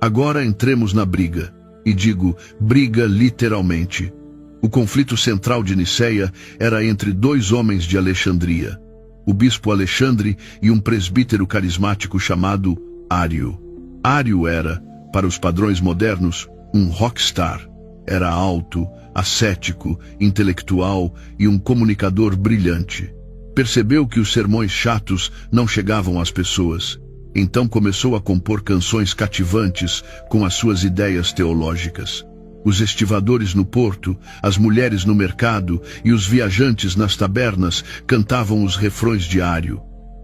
Agora entremos na briga, e digo briga literalmente. O conflito central de Niceia era entre dois homens de Alexandria, o bispo Alexandre e um presbítero carismático chamado Ário. Ário era, para os padrões modernos, um rockstar. Era alto, ascético, intelectual e um comunicador brilhante. Percebeu que os sermões chatos não chegavam às pessoas. Então começou a compor canções cativantes com as suas ideias teológicas. Os estivadores no porto, as mulheres no mercado e os viajantes nas tabernas cantavam os refrões de Ário.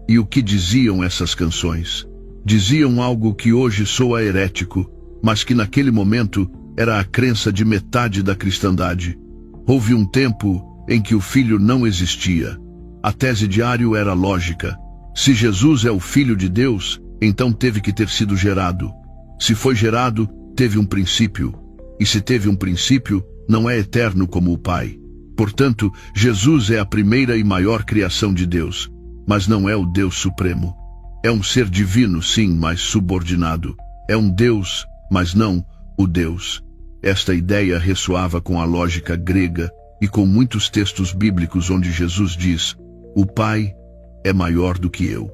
E o que diziam essas canções? Diziam algo que hoje soa herético, mas que naquele momento era a crença de metade da cristandade. Houve um tempo em que o Filho não existia. A tese de Ário era lógica. Se Jesus é o Filho de Deus, então teve que ter sido gerado. Se foi gerado, teve um princípio. E se teve um princípio, não é eterno como o Pai. Portanto, Jesus é a primeira e maior criação de Deus, mas não é o Deus Supremo. É um ser divino, sim, mas subordinado. É um Deus, mas não o Deus. Esta ideia ressoava com a lógica grega e com muitos textos bíblicos onde Jesus diz: o Pai é maior do que eu.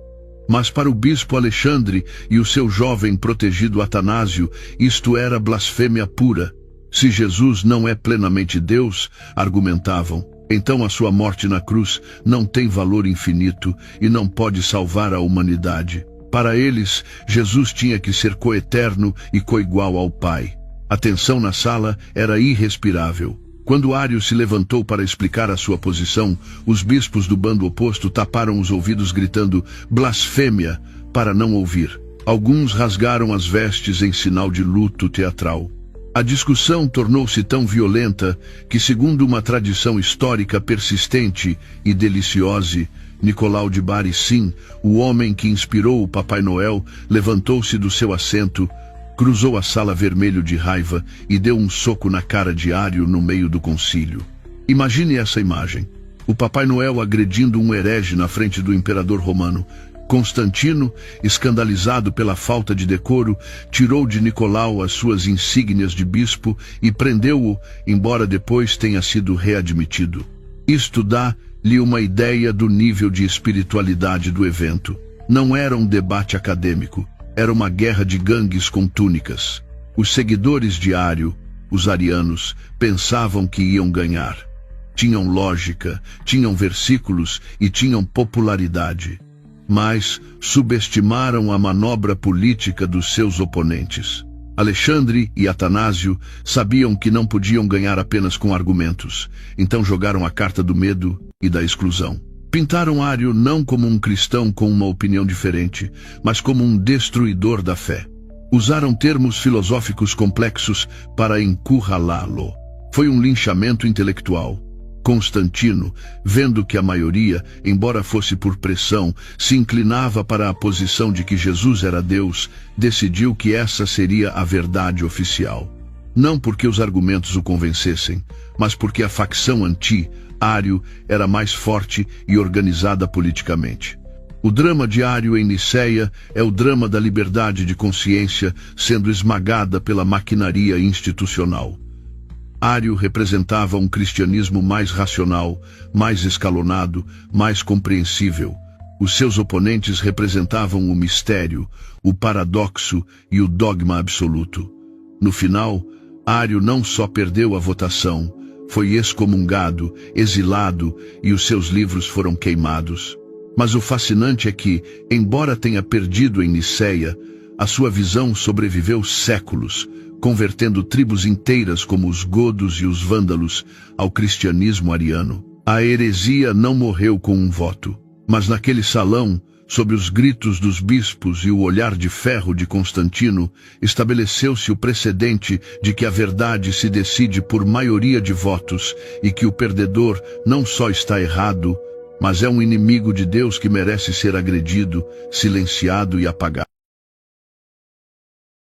Mas para o bispo Alexandre e o seu jovem protegido Atanásio, isto era blasfêmia pura. Se Jesus não é plenamente Deus, argumentavam, então a sua morte na cruz não tem valor infinito e não pode salvar a humanidade. Para eles, Jesus tinha que ser coeterno e coigual ao Pai. A tensão na sala era irrespirável. Quando Ário se levantou para explicar a sua posição, os bispos do bando oposto taparam os ouvidos gritando blasfêmia para não ouvir. Alguns rasgaram as vestes em sinal de luto teatral. A discussão tornou-se tão violenta que, segundo uma tradição histórica persistente e deliciosa, Nicolau de Bari, sim, o homem que inspirou o Papai Noel, levantou-se do seu assento, cruzou a sala vermelho de raiva e deu um soco na cara de Ário no meio do concílio. Imagine essa imagem. O Papai Noel agredindo um herege na frente do imperador romano. Constantino, escandalizado pela falta de decoro, tirou de Nicolau as suas insígnias de bispo e prendeu-o, embora depois tenha sido readmitido. Isto dá-lhe uma ideia do nível de espiritualidade do evento. Não era um debate acadêmico. Era uma guerra de gangues com túnicas. Os seguidores de Ário, os arianos, pensavam que iam ganhar. Tinham lógica, tinham versículos e tinham popularidade. Mas subestimaram a manobra política dos seus oponentes. Alexandre e Atanásio sabiam que não podiam ganhar apenas com argumentos, então jogaram a carta do medo e da exclusão. Pintaram Ário não como um cristão com uma opinião diferente, mas como um destruidor da fé. Usaram termos filosóficos complexos para encurralá-lo. Foi um linchamento intelectual. Constantino, vendo que a maioria, embora fosse por pressão, se inclinava para a posição de que Jesus era Deus, decidiu que essa seria a verdade oficial. Não porque os argumentos o convencessem, mas porque a facção anti-Ário era mais forte e organizada politicamente. O drama de Ário em Niceia é o drama da liberdade de consciência sendo esmagada pela maquinaria institucional. Ário representava um cristianismo mais racional, mais escalonado, mais compreensível. Os seus oponentes representavam o mistério, o paradoxo e o dogma absoluto. No final, Ário não só perdeu a votação, foi excomungado, exilado e os seus livros foram queimados. Mas o fascinante é que, embora tenha perdido em Niceia, a sua visão sobreviveu séculos, convertendo tribos inteiras como os godos e os vândalos ao cristianismo ariano. A heresia não morreu com um voto, mas naquele salão, sob os gritos dos bispos e o olhar de ferro de Constantino, estabeleceu-se o precedente de que a verdade se decide por maioria de votos e que o perdedor não só está errado, mas é um inimigo de Deus que merece ser agredido, silenciado e apagado.